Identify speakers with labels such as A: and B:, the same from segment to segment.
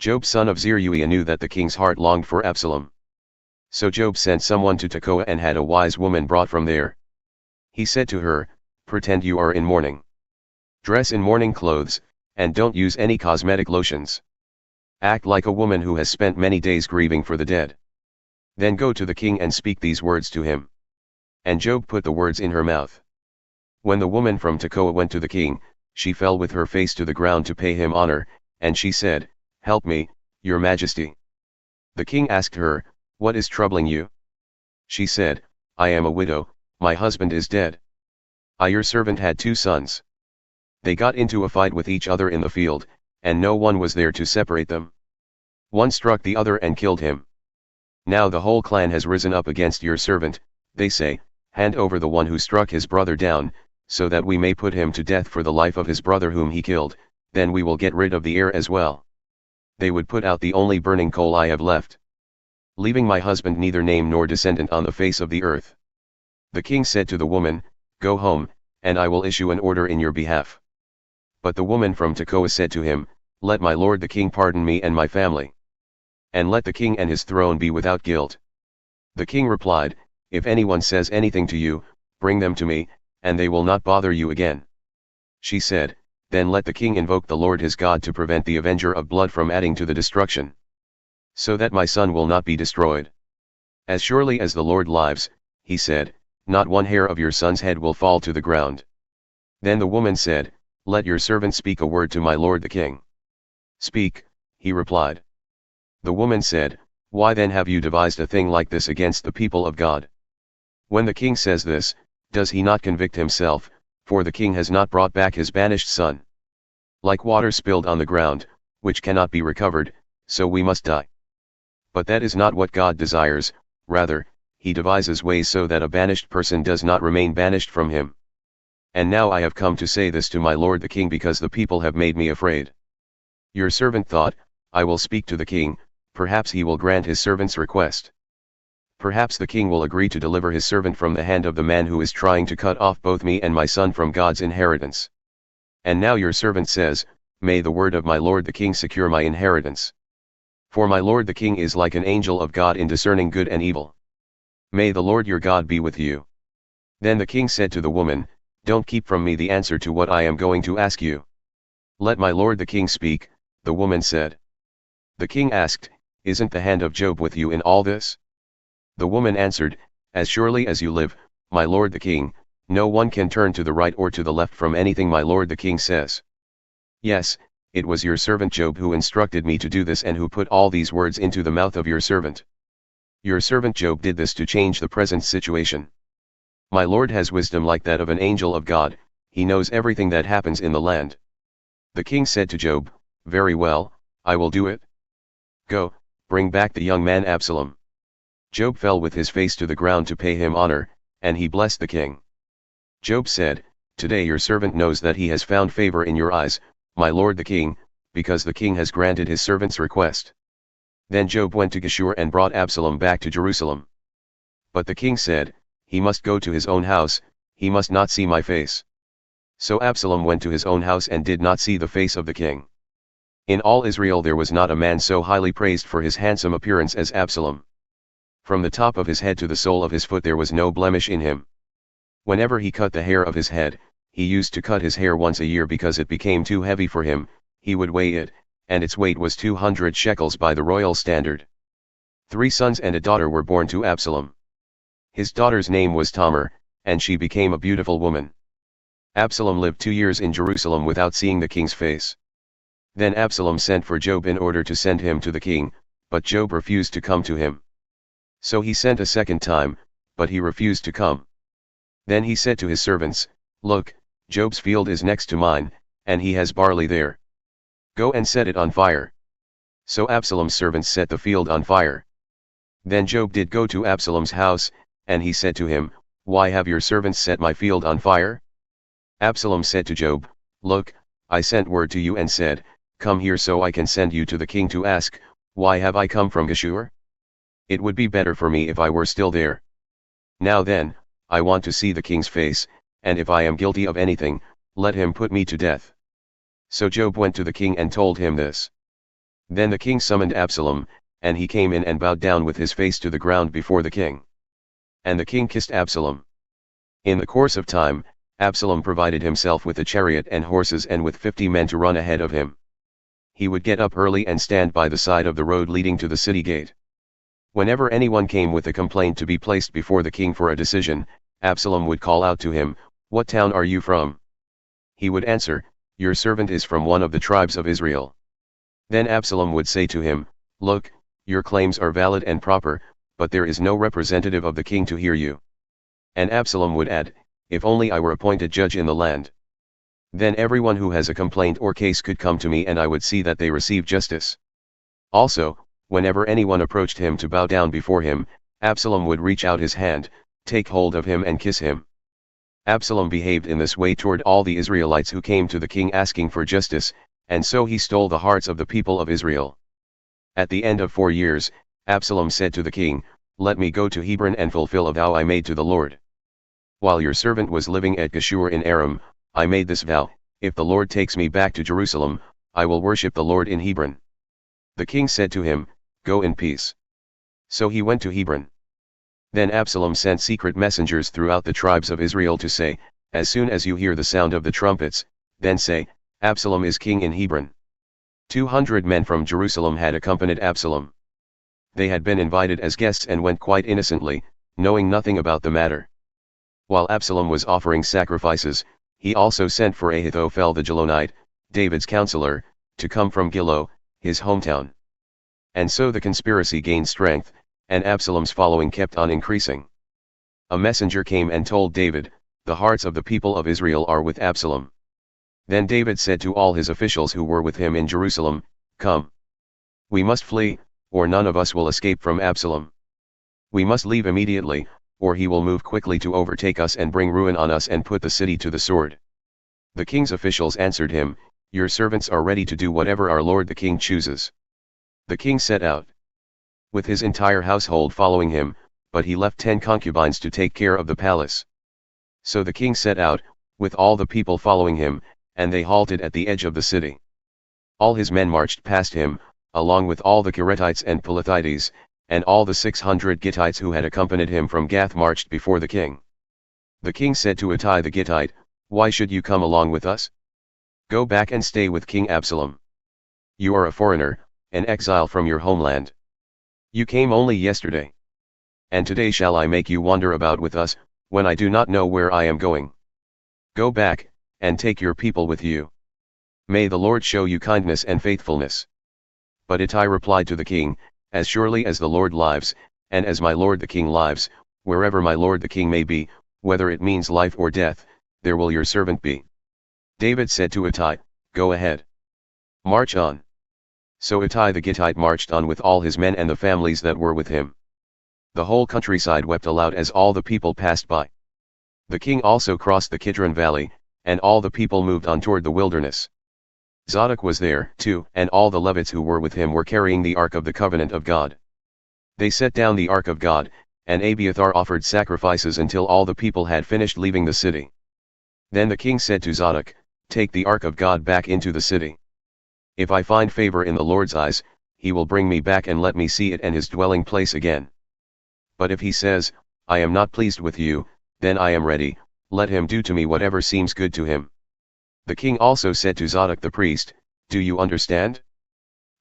A: Joab son of Zeruiah knew that the king's heart longed for Absalom. So Joab sent someone to Tekoa and had a wise woman brought from there. He said to her, "Pretend you are in mourning. Dress in mourning clothes, and don't use any cosmetic lotions. Act like a woman who has spent many days grieving for the dead. Then go to the king and speak these words to him." And Joab put the words in her mouth. When the woman from Tekoa went to the king, she fell with her face to the ground to pay him honor, and she said, "Help me, your majesty." The king asked her, "What is troubling you?" She said, "I am a widow, my husband is dead. I your servant had 2 sons. They got into a fight with each other in the field, and no one was there to separate them. One struck the other and killed him. Now the whole clan has risen up against your servant. They say, 'Hand over the one who struck his brother down, so that we may put him to death for the life of his brother whom he killed, then we will get rid of the heir as well.' They would put out the only burning coal I have left, leaving my husband neither name nor descendant on the face of the earth." The king said to the woman, "Go home, and I will issue an order in your behalf." But the woman from Tekoa said to him, "Let my lord the king pardon me and my family. And let the king and his throne be without guilt." The king replied, "If anyone says anything to you, bring them to me, and they will not bother you again." She said, "Then let the king invoke the Lord his God to prevent the avenger of blood from adding to the destruction, so that my son will not be destroyed. As surely as the Lord lives," he said, "not one hair of your son's head will fall to the ground." Then the woman said, "Let your servant speak a word to my lord the king." "Speak," he replied. The woman said, "Why then have you devised a thing like this against the people of God? When the king says this, does he not convict himself, for the king has not brought back his banished son? Like water spilled on the ground, which cannot be recovered, so we must die. But that is not what God desires, rather, he devises ways so that a banished person does not remain banished from him. And now I have come to say this to my lord the king because the people have made me afraid." Your servant thought, "I will speak to the king, perhaps he will grant his servant's request. Perhaps the king will agree to deliver his servant from the hand of the man who is trying to cut off both me and my son from God's inheritance. And now your servant says, 'May the word of my lord the king secure my inheritance. For my lord the king is like an angel of God in discerning good and evil. May the Lord your God be with you.'" Then the king said to the woman, "Don't keep from me the answer to what I am going to ask you." "Let my lord the king speak," the woman said. The king asked, "Isn't the hand of Joab with you in all this?" The woman answered, "As surely as you live, my lord the king, no one can turn to the right or to the left from anything my lord the king says. Yes, it was your servant Joab who instructed me to do this and who put all these words into the mouth of your servant. Your servant Joab did this to change the present situation. My lord has wisdom like that of an angel of God, he knows everything that happens in the land." The king said to Joab, "Very well, I will do it. Go, bring back the young man Absalom." Joab fell with his face to the ground to pay him honor, and he blessed the king. Joab said, "Today your servant knows that he has found favor in your eyes, my lord the king, because the king has granted his servant's request." Then Joab went to Geshur and brought Absalom back to Jerusalem. But the king said, "He must go to his own house, he must not see my face." So Absalom went to his own house and did not see the face of the king. In all Israel there was not a man so highly praised for his handsome appearance as Absalom. From the top of his head to the sole of his foot there was no blemish in him. Whenever he cut the hair of his head, he used to cut his hair once a year because it became too heavy for him, he would weigh it, and its weight was 200 shekels by the royal standard. 3 sons and a daughter were born to Absalom. His daughter's name was Tamar, and she became a beautiful woman. Absalom lived 2 years in Jerusalem without seeing the king's face. Then Absalom sent for Joab in order to send him to the king, but Joab refused to come to him. So he sent a second time, but he refused to come. Then he said to his servants, "Look, Joab's field is next to mine, and he has barley there. Go and set it on fire." So Absalom's servants set the field on fire. Then Joab did go to Absalom's house, and he said to him, "Why have your servants set my field on fire?" Absalom said to Joab, "Look, I sent word to you and said, 'Come here so I can send you to the king to ask, why have I come from Geshur? It would be better for me if I were still there. Now then, I want to see the king's face, and if I am guilty of anything, let him put me to death." So Joab went to the king and told him this. Then the king summoned Absalom, and he came in and bowed down with his face to the ground before the king. And the king kissed Absalom. In the course of time, Absalom provided himself with a chariot and horses and with 50 men to run ahead of him. He would get up early and stand by the side of the road leading to the city gate. Whenever anyone came with a complaint to be placed before the king for a decision, Absalom would call out to him, "What town are you from?" He would answer, "Your servant is from one of the tribes of Israel." Then Absalom would say to him, "Look, your claims are valid and proper, but there is no representative of the king to hear you." And Absalom would add, "If only I were appointed judge in the land. Then everyone who has a complaint or case could come to me and I would see that they receive justice." Also, whenever anyone approached him to bow down before him, Absalom would reach out his hand, take hold of him and kiss him. Absalom behaved in this way toward all the Israelites who came to the king asking for justice, and so he stole the hearts of the people of Israel. At the end of 4 years, Absalom said to the king, "Let me go to Hebron and fulfill a vow I made to the Lord. While your servant was living at Geshur in Aram, I made this vow, if the Lord takes me back to Jerusalem, I will worship the Lord in Hebron." The king said to him, "Go in peace." So he went to Hebron. Then Absalom sent secret messengers throughout the tribes of Israel to say, "As soon as you hear the sound of the trumpets, then say, Absalom is king in Hebron." 200 men from Jerusalem had accompanied Absalom. They had been invited as guests and went quite innocently, knowing nothing about the matter. While Absalom was offering sacrifices, he also sent for Ahithophel the Gilonite, David's counselor, to come from Gilo, his hometown. And so the conspiracy gained strength, and Absalom's following kept on increasing. A messenger came and told David, "The hearts of the people of Israel are with Absalom." Then David said to all his officials who were with him in Jerusalem, "Come. We must flee, or none of us will escape from Absalom. We must leave immediately, or he will move quickly to overtake us and bring ruin on us and put the city to the sword." The king's officials answered him, "Your servants are ready to do whatever our lord the king chooses." The king set out, with his entire household following him, but he left 10 concubines to take care of the palace. So the king set out, with all the people following him, and they halted at the edge of the city. All his men marched past him, along with all the Kerethites and Pelethites, and all the 600 Gittites who had accompanied him from Gath marched before the king. The king said to Ittai the Gittite, "Why should you come along with us? Go back and stay with King Absalom. You are a foreigner, an exile from your homeland. You came only yesterday. And today shall I make you wander about with us, when I do not know where I am going? Go back, and take your people with you. May the Lord show you kindness and faithfulness." But Ittai replied to the king, "As surely as the Lord lives, and as my lord the king lives, wherever my lord the king may be, whether it means life or death, there will your servant be." David said to Ittai, "Go ahead. March on." So Ittai the Gittite marched on with all his men and the families that were with him. The whole countryside wept aloud as all the people passed by. The king also crossed the Kidron valley, and all the people moved on toward the wilderness. Zadok was there too, and all the Levites who were with him were carrying the ark of the covenant of God. They set down the ark of God, and Abiathar offered sacrifices until all the people had finished leaving the city. Then the king said to Zadok, "Take the ark of God back into the city. If I find favor in the Lord's eyes, he will bring me back and let me see it and his dwelling place again. But if he says, I am not pleased with you, then I am ready, let him do to me whatever seems good to him." The king also said to Zadok the priest, "Do you understand?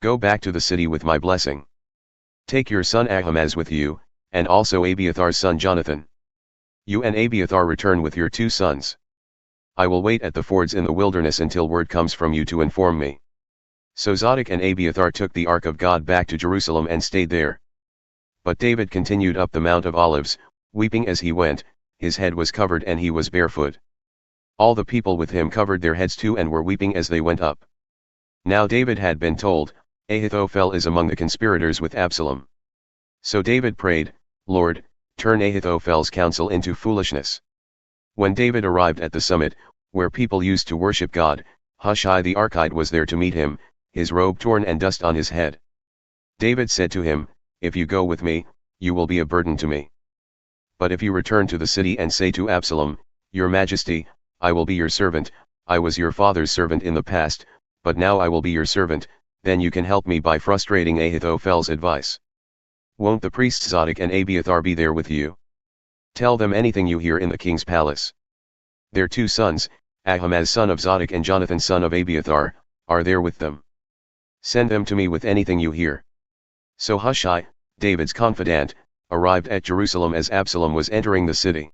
A: Go back to the city with my blessing. Take your son Ahimaaz with you, and also Abiathar's son Jonathan. You and Abiathar return with your 2 sons. I will wait at the fords in the wilderness until word comes from you to inform me." So Zadok and Abiathar took the ark of God back to Jerusalem and stayed there. But David continued up the Mount of Olives, weeping as he went, his head was covered and he was barefoot. All the people with him covered their heads too and were weeping as they went up. Now David had been told, Ahithophel is among the conspirators with Absalom. So David prayed, "Lord, turn Ahithophel's counsel into foolishness." When David arrived at the summit, where people used to worship God, Hushai the Archite was there to meet him, his robe torn and dust on his head. David said to him, "If you go with me, you will be a burden to me. But if you return to the city and say to Absalom, 'Your Majesty, I will be your servant, I was your father's servant in the past, but now I will be your servant,' then you can help me by frustrating Ahithophel's advice. Won't the priests Zadok and Abiathar be there with you? Tell them anything you hear in the king's palace. Their 2 sons, Ahimaaz son of Zadok and Jonathan son of Abiathar, are there with them. Send them to me with anything you hear. So Hushai, David's confidant, arrived at Jerusalem as Absalom was entering the city.